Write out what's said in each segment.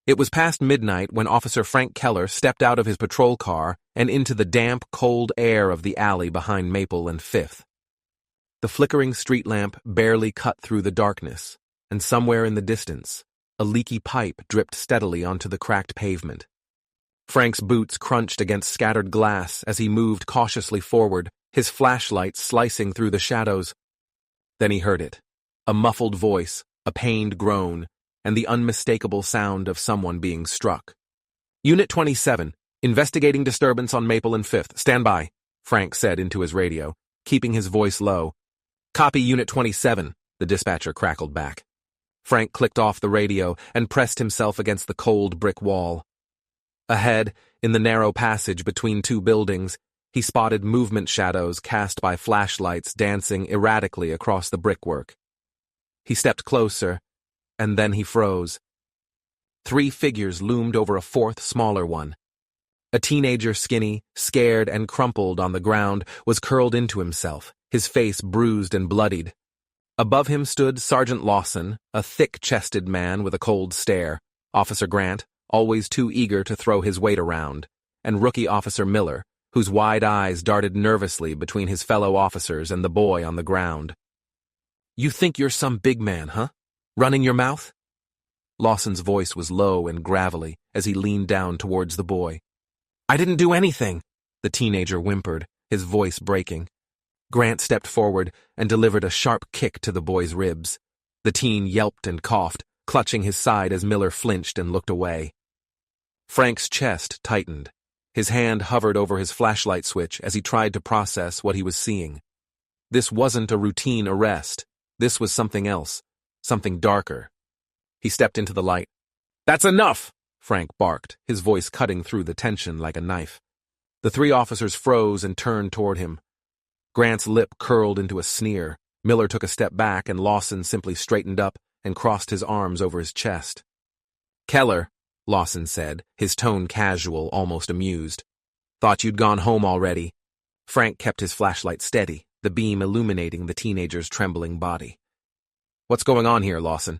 It was past midnight when Officer Frank Keller stepped out of his patrol car and into the damp, cold air of the alley behind Maple and Fifth. The flickering street lamp barely cut through the darkness, and somewhere in the distance, a leaky pipe dripped steadily onto the cracked pavement. Frank's boots crunched against scattered glass as he moved cautiously forward, his flashlight slicing through the shadows. Then he heard it, a muffled voice, a pained groan, and the unmistakable sound of someone being struck. "Unit 27, investigating disturbance on Maple and 5th. Stand by," Frank said into his radio, keeping his voice low. "Copy, Unit 27, the dispatcher crackled back. Frank clicked off the radio and pressed himself against the cold brick wall. Ahead, in the narrow passage between two buildings, he spotted movement shadows cast by flashlights dancing erratically across the brickwork. He stepped closer, and then he froze. 3 figures loomed over a fourth, smaller one. A teenager, skinny, scared, and crumpled on the ground, was curled into himself, his face bruised and bloodied. Above him stood Sergeant Lawson, a thick-chested man with a cold stare, Officer Grant, always too eager to throw his weight around, and Rookie Officer Miller, whose wide eyes darted nervously between his fellow officers and the boy on the ground. "You think you're some big man, huh? Running your mouth?" Lawson's voice was low and gravelly as he leaned down towards the boy. "I didn't do anything," the teenager whimpered, his voice breaking. Grant stepped forward and delivered a sharp kick to the boy's ribs. The teen yelped and coughed, clutching his side as Miller flinched and looked away. Frank's chest tightened. His hand hovered over his flashlight switch as he tried to process what he was seeing. This wasn't a routine arrest. This was something else, something darker. He stepped into the light. "That's enough!" Frank barked, his voice cutting through the tension like a knife. The 3 officers froze and turned toward him. Grant's lip curled into a sneer. Miller took a step back, and Lawson simply straightened up and crossed his arms over his chest. "Keller," Lawson said, his tone casual, almost amused. "Thought you'd gone home already." Frank kept his flashlight steady, the beam illuminating the teenager's trembling body. "What's going on here, Lawson?"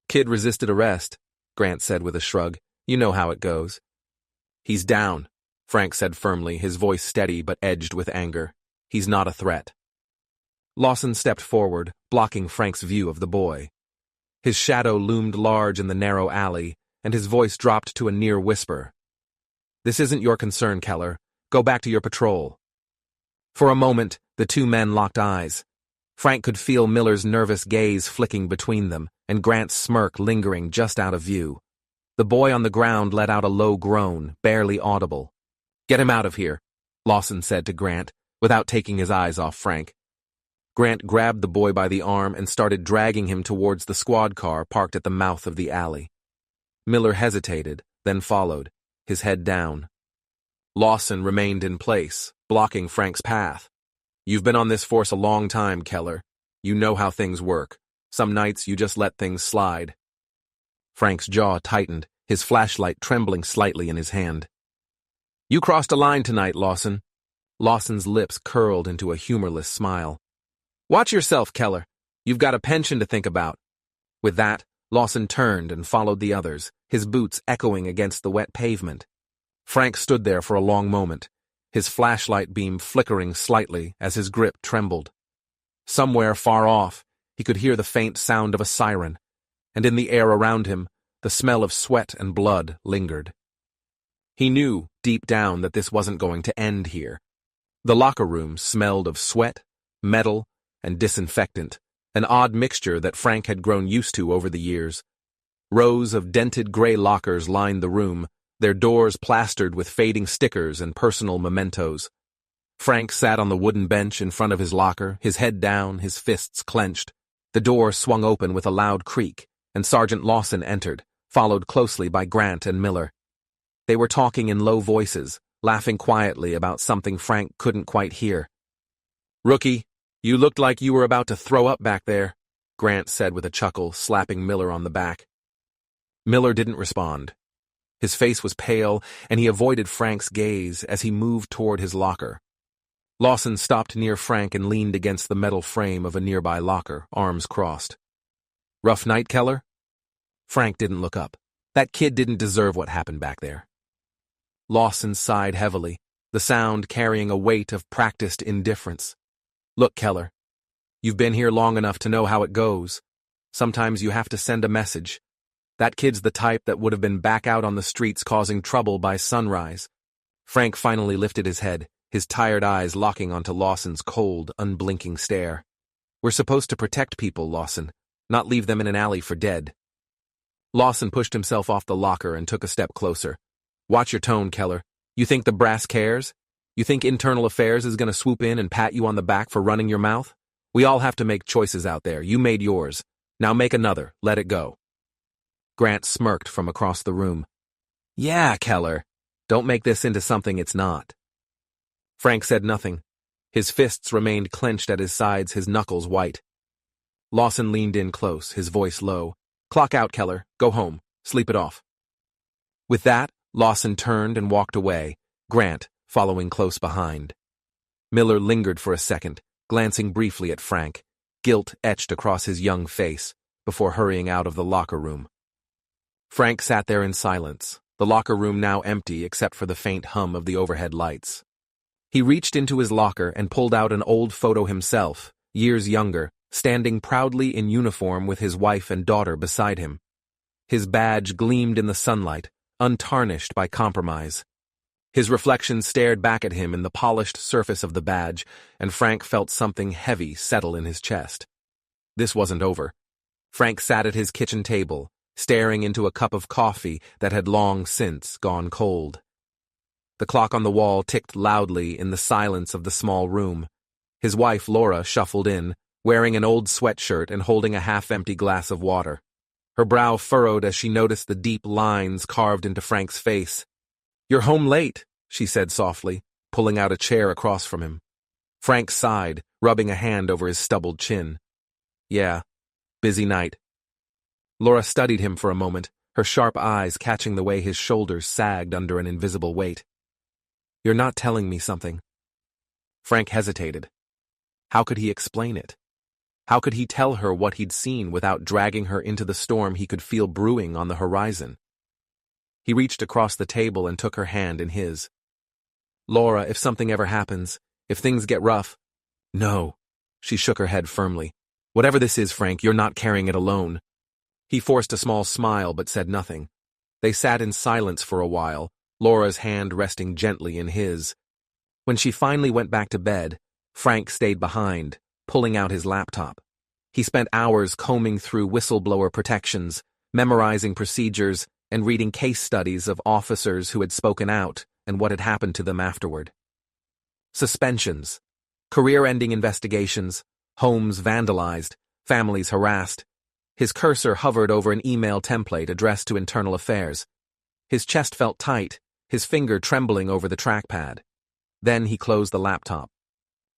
"Kid resisted arrest," Grant said with a shrug. "You know how it goes." "He's down," Frank said firmly, his voice steady but edged with anger. "He's not a threat." Lawson stepped forward, blocking Frank's view of the boy. His shadow loomed large in the narrow alley, and his voice dropped to a near whisper. "This isn't your concern, Keller. Go back to your patrol." For a moment, the 2 men locked eyes. Frank could feel Miller's nervous gaze flicking between them, and Grant's smirk lingering just out of view. The boy on the ground let out a low groan, barely audible. "Get him out of here," Lawson said to Grant, without taking his eyes off Frank. Grant grabbed the boy by the arm and started dragging him towards the squad car parked at the mouth of the alley. Miller hesitated, then followed, his head down. Lawson remained in place, blocking Frank's path. "You've been on this force a long time, Keller. You know how things work. Some nights you just let things slide." Frank's jaw tightened, his flashlight trembling slightly in his hand. "You crossed a line tonight, Lawson." Lawson's lips curled into a humorless smile. "Watch yourself, Keller. You've got a pension to think about." With that, Lawson turned and followed the others, his boots echoing against the wet pavement. Frank stood there for a long moment, his flashlight beam flickering slightly as his grip trembled. Somewhere far off, he could hear the faint sound of a siren, and in the air around him, the smell of sweat and blood lingered. He knew, deep down, that this wasn't going to end here. The locker room smelled of sweat, metal, and disinfectant, an odd mixture that Frank had grown used to over the years. Rows of dented gray lockers lined the room, their doors plastered with fading stickers and personal mementos. Frank sat on the wooden bench in front of his locker, his head down, his fists clenched. The door swung open with a loud creak, and Sergeant Lawson entered, followed closely by Grant and Miller. They were talking in low voices, laughing quietly about something Frank couldn't quite hear. "Rookie, you looked like you were about to throw up back there," Grant said with a chuckle, slapping Miller on the back. Miller didn't respond. His face was pale, and he avoided Frank's gaze as he moved toward his locker. Lawson stopped near Frank and leaned against the metal frame of a nearby locker, arms crossed. "Rough night, Keller?" Frank didn't look up. That kid didn't deserve what happened back there. Lawson sighed heavily, the sound carrying a weight of practiced indifference. Look, Keller, you've been here long enough to know how it goes. Sometimes you have to send a message. That kid's the type that would have been back out on the streets causing trouble by sunrise. Frank finally lifted his head, his tired eyes locking onto Lawson's cold, unblinking stare. We're supposed to protect people, Lawson, not leave them in an alley for dead. Lawson pushed himself off the locker and took a step closer. Watch your tone, Keller. You think the brass cares? You think Internal Affairs is going to swoop in and pat you on the back for running your mouth? We all have to make choices out there. You made yours. Now make another. Let it go. Grant smirked from across the room. Yeah, Keller. Don't make this into something it's not. Frank said nothing. His fists remained clenched at his sides, his knuckles white. Lawson leaned in close, his voice low. Clock out, Keller. Go home. Sleep it off. With that, Lawson turned and walked away, Grant following close behind. Miller lingered for a second, glancing briefly at Frank, guilt etched across his young face, before hurrying out of the locker room. Frank sat there in silence, the locker room now empty except for the faint hum of the overhead lights. He reached into his locker and pulled out an old photo himself, years younger, standing proudly in uniform with his wife and daughter beside him. His badge gleamed in the sunlight, untarnished by compromise. His reflection stared back at him in the polished surface of the badge, and Frank felt something heavy settle in his chest. This wasn't over. Frank sat at his kitchen table, staring into a cup of coffee that had long since gone cold. The clock on the wall ticked loudly in the silence of the small room. His wife, Laura, shuffled in, wearing an old sweatshirt and holding a half-empty glass of water. Her brow furrowed as she noticed the deep lines carved into Frank's face. You're home late, she said softly, pulling out a chair across from him. Frank sighed, rubbing a hand over his stubbled chin. Yeah, busy night. Laura studied him for a moment, her sharp eyes catching the way his shoulders sagged under an invisible weight. You're not telling me something. Frank hesitated. How could he explain it? How could he tell her what he'd seen without dragging her into the storm he could feel brewing on the horizon? He reached across the table and took her hand in his. Laura, if something ever happens, if things get rough. No. She shook her head firmly. Whatever this is, Frank, you're not carrying it alone. He forced a small smile but said nothing. They sat in silence for a while, Laura's hand resting gently in his. When she finally went back to bed, Frank stayed behind, pulling out his laptop. He spent hours combing through whistleblower protections, memorizing procedures, and reading case studies of officers who had spoken out and what had happened to them afterward. Suspensions, career-ending investigations, homes vandalized, families harassed. His cursor hovered over an email template addressed to Internal Affairs. His chest felt tight, his finger trembling over the trackpad. Then he closed the laptop.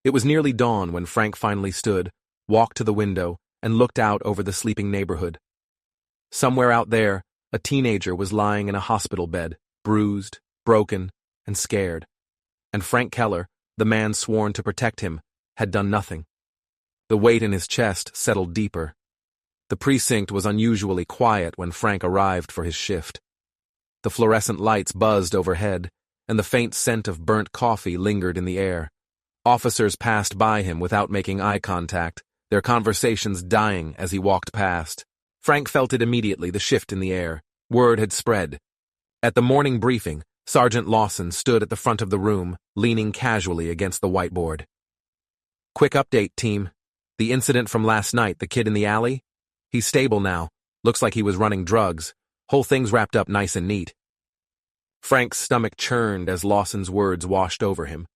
It was nearly dawn when Frank finally stood, walked to the window, and looked out over the sleeping neighborhood. Somewhere out there, a teenager was lying in a hospital bed, bruised, broken, and scared. And Frank Keller, the man sworn to protect him, had done nothing. The weight in his chest settled deeper. The precinct was unusually quiet when Frank arrived for his shift. The fluorescent lights buzzed overhead, and the faint scent of burnt coffee lingered in the air. Officers passed by him without making eye contact, their conversations dying as he walked past. Frank felt it immediately, the shift in the air. Word had spread. At the morning briefing, Sergeant Lawson stood at the front of the room, leaning casually against the whiteboard. Quick update, team. The incident from last night, the kid in the alley? He's stable now. Looks like he was running drugs. Whole thing's wrapped up nice and neat. Frank's stomach churned as Lawson's words washed over him.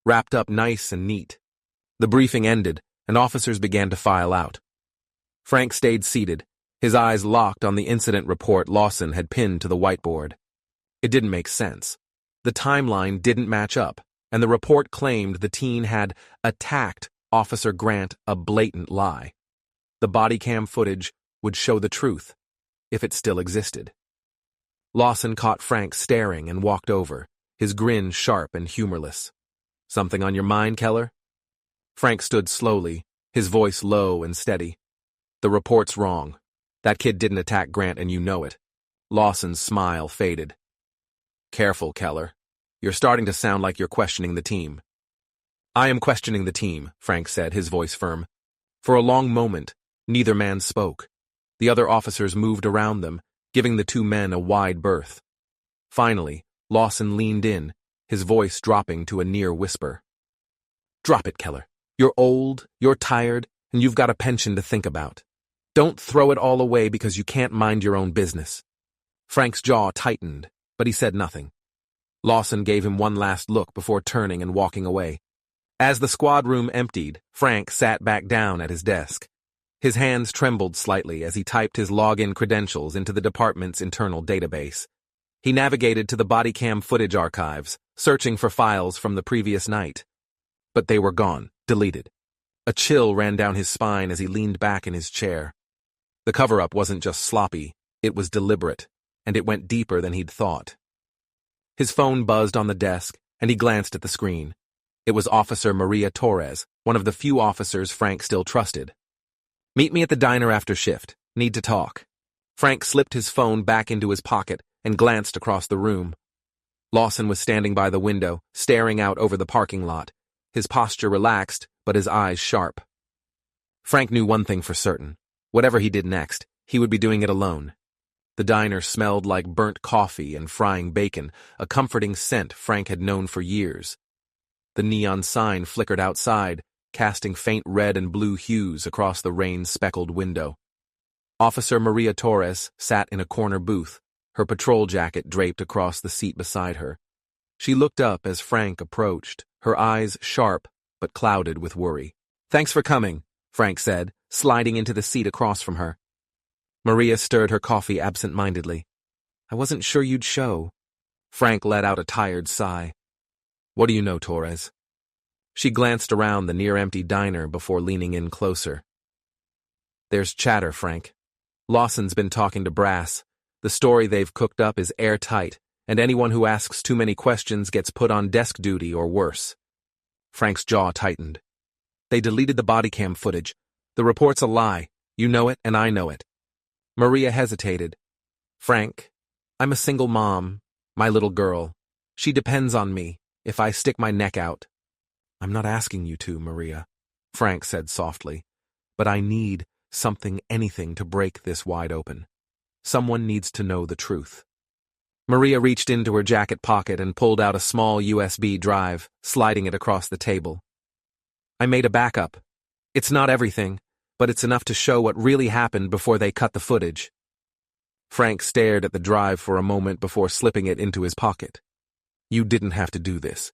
Wrapped up nice and neat. The briefing ended, and officers began to file out. Frank stayed seated, his eyes locked on the incident report Lawson had pinned to the whiteboard. It didn't make sense. The timeline didn't match up, and the report claimed the teen had attacked Officer Grant, a blatant lie. The body cam footage would show the truth, if it still existed. Lawson caught Frank staring and walked over, his grin sharp and humorless. Something on your mind, Keller? Frank stood slowly, his voice low and steady. The report's wrong. That kid didn't attack Grant and you know it. Lawson's smile faded. Careful, Keller. You're starting to sound like you're questioning the team. I am questioning the team, Frank said, his voice firm. For a long moment, neither man spoke. The other officers moved around them, giving the two men a wide berth. Finally, Lawson leaned in, his voice dropping to a near whisper. Drop it, Keller. You're old, you're tired, and you've got a pension to think about. Don't throw it all away because you can't mind your own business. Frank's jaw tightened, but he said nothing. Lawson gave him one last look before turning and walking away. As the squad room emptied, Frank sat back down at his desk. His hands trembled slightly as he typed his login credentials into the department's internal database. He navigated to the body cam footage archives, searching for files from the previous night. But they were gone, deleted. A chill ran down his spine as he leaned back in his chair. The cover-up wasn't just sloppy, it was deliberate, and it went deeper than he'd thought. His phone buzzed on the desk, and he glanced at the screen. It was Officer Maria Torres, one of the few officers Frank still trusted. Meet me at the diner after shift. Need to talk. Frank slipped his phone back into his pocket and glanced across the room. Lawson was standing by the window, staring out over the parking lot, his posture relaxed, but his eyes sharp. Frank knew one thing for certain. Whatever he did next, he would be doing it alone. The diner smelled like burnt coffee and frying bacon, a comforting scent Frank had known for years. The neon sign flickered outside, casting faint red and blue hues across the rain-speckled window. Officer Maria Torres sat in a corner booth, her patrol jacket draped across the seat beside her. She looked up as Frank approached, her eyes sharp but clouded with worry. Thanks for coming, Frank said, sliding into the seat across from her. Maria stirred her coffee absent-mindedly. I wasn't sure you'd show. Frank let out a tired sigh. What do you know, Torres? She glanced around the near-empty diner before leaning in closer. There's chatter, Frank. Lawson's been talking to Brass. The story they've cooked up is airtight, and anyone who asks too many questions gets put on desk duty or worse. Frank's jaw tightened. They deleted the body cam footage. The report's a lie. You know it, and I know it. Maria hesitated. Frank, I'm a single mom. My little girl. She depends on me if I stick my neck out. I'm not asking you to, Maria, Frank said softly, but I need anything to break this wide open. Someone needs to know the truth. Maria reached into her jacket pocket and pulled out a small USB drive, sliding it across the table. I made a backup. It's not everything, but it's enough to show what really happened before they cut the footage. Frank stared at the drive for a moment before slipping it into his pocket. You didn't have to do this.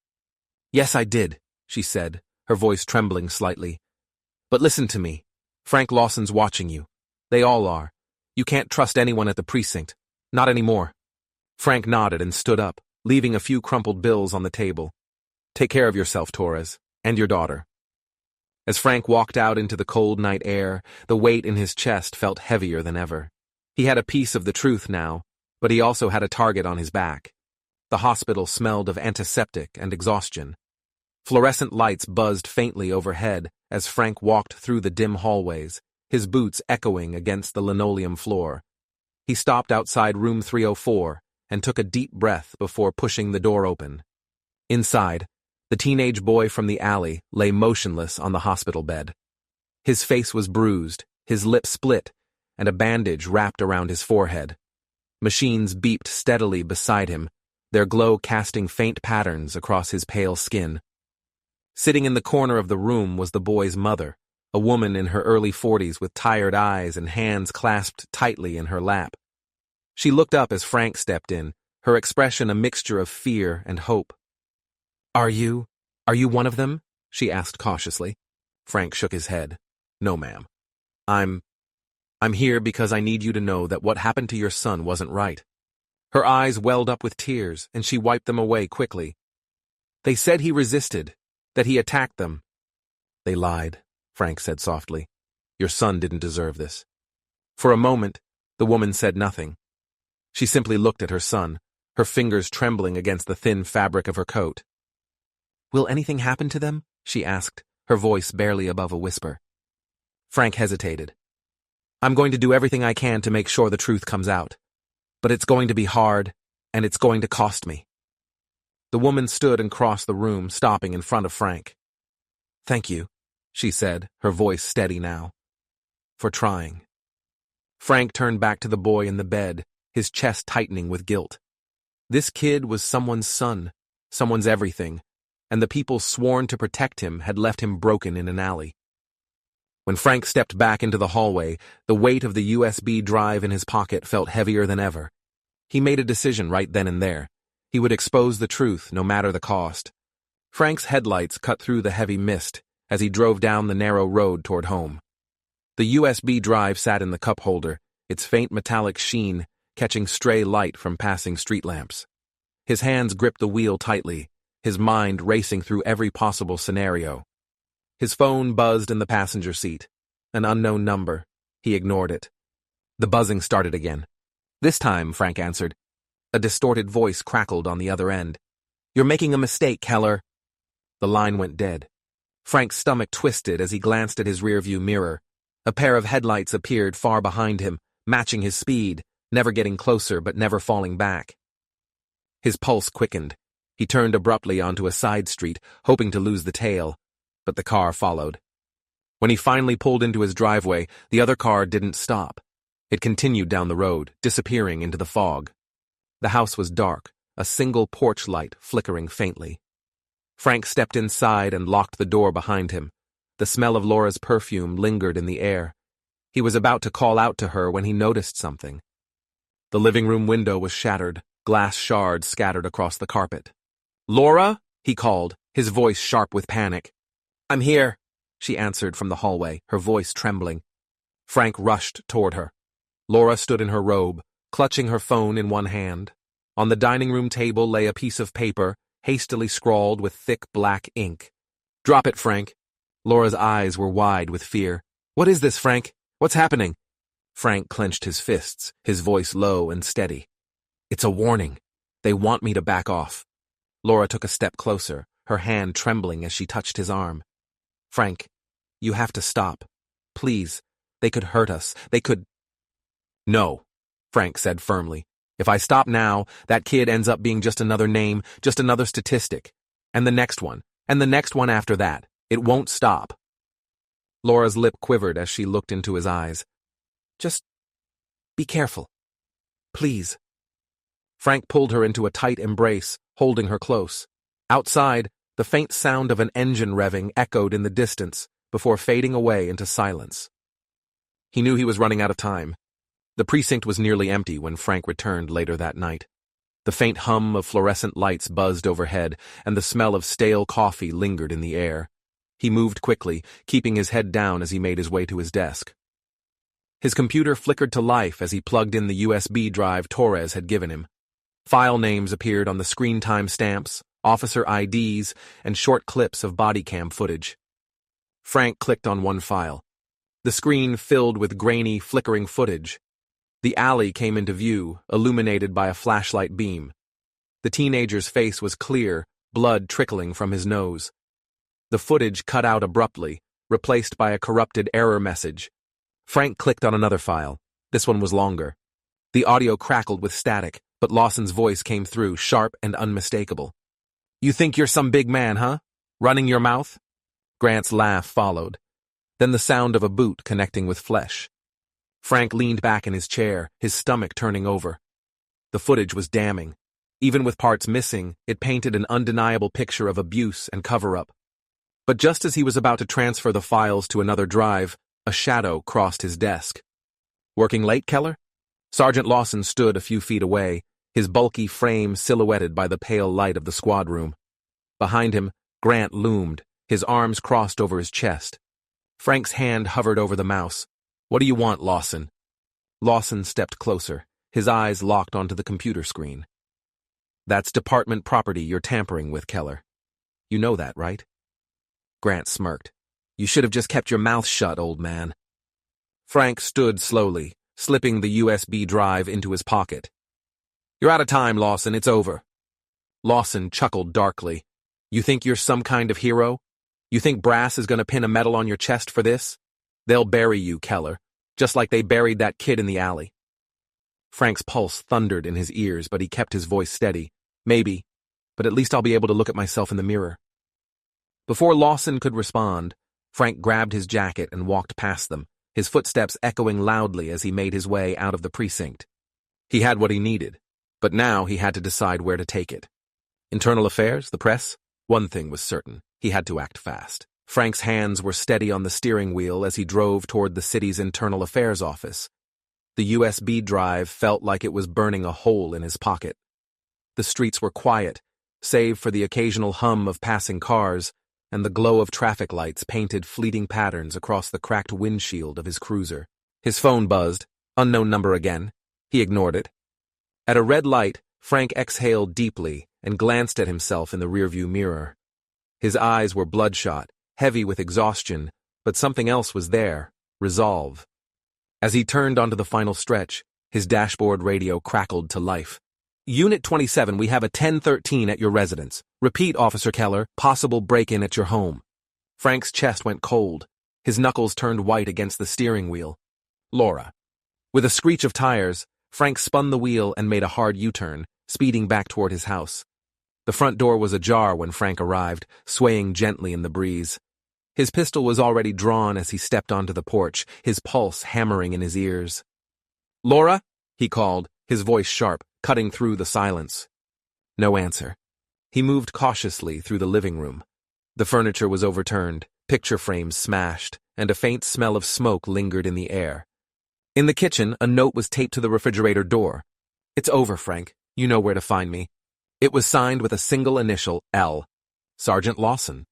Yes, I did, she said, her voice trembling slightly. But listen to me. Frank Lawson's watching you. They all are. You can't trust anyone at the precinct. Not anymore. Frank nodded and stood up, leaving a few crumpled bills on the table. Take care of yourself, Torres, and your daughter. As Frank walked out into the cold night air, the weight in his chest felt heavier than ever. He had a piece of the truth now, but he also had a target on his back. The hospital smelled of antiseptic and exhaustion. Fluorescent lights buzzed faintly overhead as Frank walked through the dim hallways, his boots echoing against the linoleum floor. He stopped outside room 304 and took a deep breath before pushing the door open. Inside, the teenage boy from the alley lay motionless on the hospital bed. His face was bruised, his lips split, and a bandage wrapped around his forehead. Machines beeped steadily beside him, their glow casting faint patterns across his pale skin. Sitting in the corner of the room was the boy's mother, a woman in her early 40s with tired eyes and hands clasped tightly in her lap. She looked up as Frank stepped in, her expression a mixture of fear and hope. Are you one of them? She asked cautiously. Frank shook his head. No, ma'am. I'm here because I need you to know that what happened to your son wasn't right. Her eyes welled up with tears, and she wiped them away quickly. They said he resisted, that he attacked them. They lied, Frank said softly. Your son didn't deserve this. For a moment, the woman said nothing. She simply looked at her son, her fingers trembling against the thin fabric of her coat. Will anything happen to them? She asked, her voice barely above a whisper. Frank hesitated. I'm going to do everything I can to make sure the truth comes out. But it's going to be hard, and it's going to cost me. The woman stood and crossed the room, stopping in front of Frank. Thank you, she said, her voice steady now. For trying. Frank turned back to the boy in the bed, his chest tightening with guilt. This kid was someone's son, someone's everything, and the people sworn to protect him had left him broken in an alley. When Frank stepped back into the hallway, the weight of the USB drive in his pocket felt heavier than ever. He made a decision right then and there. He would expose the truth, no matter the cost. Frank's headlights cut through the heavy mist as he drove down the narrow road toward home. The USB drive sat in the cup holder, its faint metallic sheen catching stray light from passing street lamps. His hands gripped the wheel tightly, his mind racing through every possible scenario. His phone buzzed in the passenger seat. An unknown number. He ignored it. The buzzing started again. This time, Frank answered. A distorted voice crackled on the other end. You're making a mistake, Keller. The line went dead. Frank's stomach twisted as he glanced at his rearview mirror. A pair of headlights appeared far behind him, matching his speed, never getting closer but never falling back. His pulse quickened. He turned abruptly onto a side street, hoping to lose the tail, but the car followed. When he finally pulled into his driveway, the other car didn't stop. It continued down the road, disappearing into the fog. The house was dark, a single porch light flickering faintly. Frank stepped inside and locked the door behind him. The smell of Laura's perfume lingered in the air. He was about to call out to her when he noticed something. The living room window was shattered, glass shards scattered across the carpet. "Laura?" he called, his voice sharp with panic. "I'm here," she answered from the hallway, her voice trembling. Frank rushed toward her. Laura stood in her robe, clutching her phone in one hand. On the dining room table lay a piece of paper, hastily scrawled with thick black ink. "Drop it, Frank." Laura's eyes were wide with fear. "What is this, Frank? What's happening?" Frank clenched his fists, his voice low and steady. "It's a warning. They want me to back off." Laura took a step closer, her hand trembling as she touched his arm. "Frank, you have to stop. Please. They could hurt us. They could—" "No," Frank said firmly. "If I stop now, that kid ends up being just another name, just another statistic. And the next one, and the next one after that. It won't stop." Laura's lip quivered as she looked into his eyes. "Just be careful. Please." Frank pulled her into a tight embrace, holding her close. Outside, the faint sound of an engine revving echoed in the distance before fading away into silence. He knew he was running out of time. The precinct was nearly empty when Frank returned later that night. The faint hum of fluorescent lights buzzed overhead, and the smell of stale coffee lingered in the air. He moved quickly, keeping his head down as he made his way to his desk. His computer flickered to life as he plugged in the USB drive Torres had given him. File names appeared on the screen time stamps, officer IDs, and short clips of body cam footage. Frank clicked on one file. The screen filled with grainy, flickering footage. The alley came into view, illuminated by a flashlight beam. The teenager's face was clear, blood trickling from his nose. The footage cut out abruptly, replaced by a corrupted error message. Frank clicked on another file. This one was longer. The audio crackled with static, but Lawson's voice came through, sharp and unmistakable. "You think you're some big man, huh? Running your mouth?" Grant's laugh followed. Then the sound of a boot connecting with flesh. Frank leaned back in his chair, his stomach turning over. The footage was damning. Even with parts missing, it painted an undeniable picture of abuse and cover-up. But just as he was about to transfer the files to another drive, a shadow crossed his desk. "Working late, Keller?" Sergeant Lawson stood a few feet away, his bulky frame silhouetted by the pale light of the squad room. Behind him, Grant loomed, his arms crossed over his chest. Frank's hand hovered over the mouse. "What do you want, Lawson?" Lawson stepped closer, his eyes locked onto the computer screen. "That's department property you're tampering with, Keller. You know that, right?" Grant smirked. "You should have just kept your mouth shut, old man." Frank stood slowly, slipping the USB drive into his pocket. "You're out of time, Lawson. It's over." Lawson chuckled darkly. "You think you're some kind of hero? You think brass is going to pin a medal on your chest for this? They'll bury you, Keller, just like they buried that kid in the alley." Frank's pulse thundered in his ears, but he kept his voice steady. Maybe, but at least I'll be able to look at myself in the mirror. Before Lawson could respond, Frank grabbed his jacket and walked past them, his footsteps echoing loudly as he made his way out of the precinct. He had what he needed, but now he had to decide where to take it. Internal affairs, the press? One thing was certain, he had to act fast. Frank's hands were steady on the steering wheel as he drove toward the city's internal affairs office. The USB drive felt like it was burning a hole in his pocket. The streets were quiet, save for the occasional hum of passing cars, and the glow of traffic lights painted fleeting patterns across the cracked windshield of his cruiser. His phone buzzed, unknown number again. He ignored it. At a red light, Frank exhaled deeply and glanced at himself in the rearview mirror. His eyes were bloodshot, heavy with exhaustion, but something else was there, resolve. As he turned onto the final stretch, his dashboard radio crackled to life. Unit 27, we have a 1013 at your residence. Repeat, Officer Keller, possible break-in at your home. Frank's chest went cold. His knuckles turned white against the steering wheel. Laura. With a screech of tires, Frank spun the wheel and made a hard U-turn, speeding back toward his house. The front door was ajar when Frank arrived, swaying gently in the breeze. His pistol was already drawn as he stepped onto the porch, his pulse hammering in his ears. Laura? He called, his voice sharp, cutting through the silence. No answer. He moved cautiously through the living room. The furniture was overturned, picture frames smashed, and a faint smell of smoke lingered in the air. In the kitchen, a note was taped to the refrigerator door. It's over, Frank. You know where to find me. It was signed with a single initial, L. Sergeant Lawson.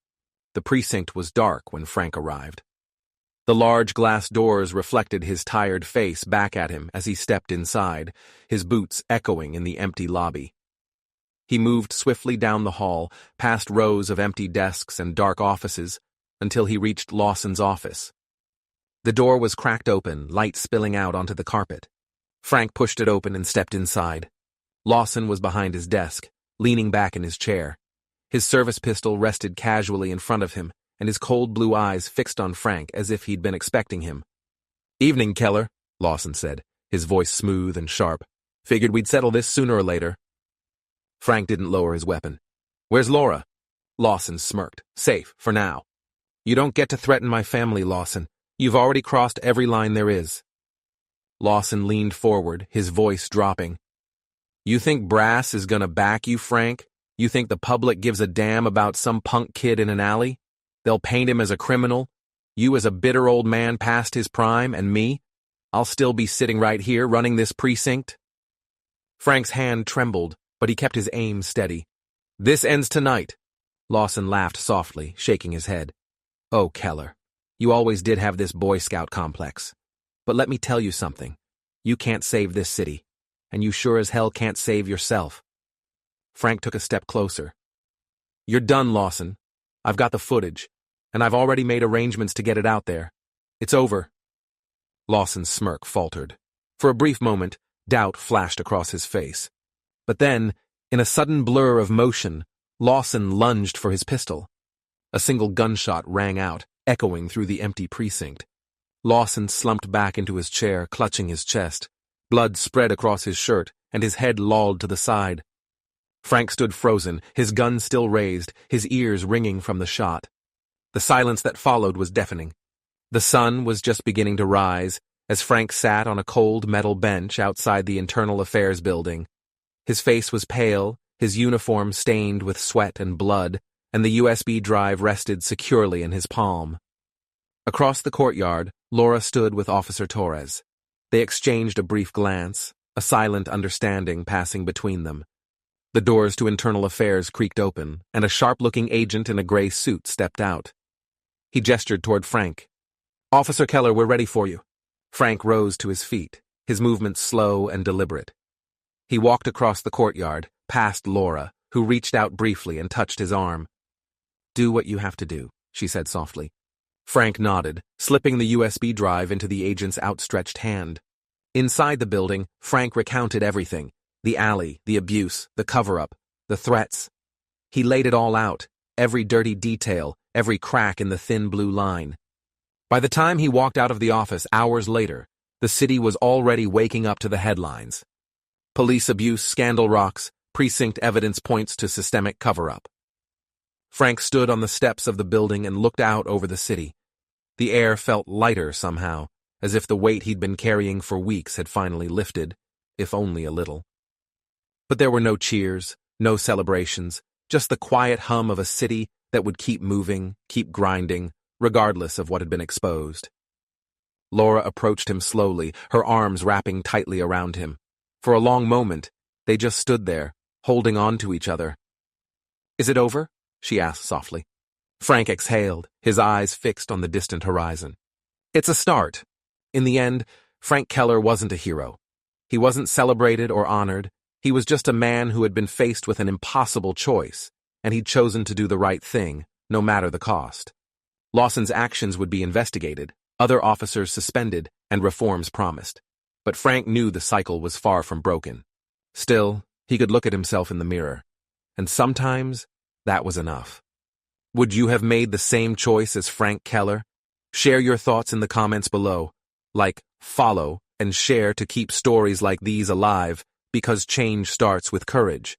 The precinct was dark when Frank arrived. The large glass doors reflected his tired face back at him as he stepped inside, his boots echoing in the empty lobby. He moved swiftly down the hall, past rows of empty desks and dark offices, until he reached Lawson's office. The door was cracked open, light spilling out onto the carpet. Frank pushed it open and stepped inside. Lawson was behind his desk, leaning back in his chair. His service pistol rested casually in front of him, and his cold blue eyes fixed on Frank as if he'd been expecting him. Evening, Keller, Lawson said, his voice smooth and sharp. Figured we'd settle this sooner or later. Frank didn't lower his weapon. Where's Laura? Lawson smirked. Safe, for now. You don't get to threaten my family, Lawson. You've already crossed every line there is. Lawson leaned forward, his voice dropping. You think brass is gonna back you, Frank? You think the public gives a damn about some punk kid in an alley? They'll paint him as a criminal? You as a bitter old man past his prime, and me? I'll still be sitting right here running this precinct? Frank's hand trembled, but he kept his aim steady. This ends tonight. Lawson laughed softly, shaking his head. Oh, Keller, you always did have this Boy Scout complex. But let me tell you something. You can't save this city, and you sure as hell can't save yourself. Frank took a step closer. You're done, Lawson. I've got the footage, and I've already made arrangements to get it out there. It's over. Lawson's smirk faltered. For a brief moment, doubt flashed across his face. But then, in a sudden blur of motion, Lawson lunged for his pistol. A single gunshot rang out, echoing through the empty precinct. Lawson slumped back into his chair, clutching his chest. Blood spread across his shirt, and his head lolled to the side. Frank stood frozen, his gun still raised, his ears ringing from the shot. The silence that followed was deafening. The sun was just beginning to rise as Frank sat on a cold metal bench outside the Internal Affairs building. His face was pale, his uniform stained with sweat and blood, and the USB drive rested securely in his palm. Across the courtyard, Laura stood with Officer Torres. They exchanged a brief glance, a silent understanding passing between them. The doors to Internal Affairs creaked open, and a sharp-looking agent in a gray suit stepped out. He gestured toward Frank. Officer Keller, we're ready for you. Frank rose to his feet, his movements slow and deliberate. He walked across the courtyard, past Laura, who reached out briefly and touched his arm. Do what you have to do, she said softly. Frank nodded, slipping the USB drive into the agent's outstretched hand. Inside the building, Frank recounted everything. The alley, the abuse, the cover-up, the threats. He laid it all out, every dirty detail, every crack in the thin blue line. By the time he walked out of the office hours later, The city was already waking up to the headlines. Police abuse scandal rocks, precinct evidence points to systemic cover-up. Frank stood on the steps of the building and looked out over the city. The air felt lighter somehow, as if the weight he'd been carrying for weeks had finally lifted, if only a little. But there were no cheers, no celebrations, just the quiet hum of a city that would keep moving, keep grinding, regardless of what had been exposed. Laura approached him slowly, her arms wrapping tightly around him. For a long moment, they just stood there, holding on to each other. "Is it over?" she asked softly. Frank exhaled, his eyes fixed on the distant horizon. "It's a start." In the end, Frank Keller wasn't a hero. He wasn't celebrated or honored. He was just a man who had been faced with an impossible choice, and he'd chosen to do the right thing, no matter the cost. Lawson's actions would be investigated, other officers suspended, and reforms promised. But Frank knew the cycle was far from broken. Still, he could look at himself in the mirror, and sometimes that was enough. Would you have made the same choice as Frank Keller? Share your thoughts in the comments below. Like, follow, and share to keep stories like these alive, because change starts with courage.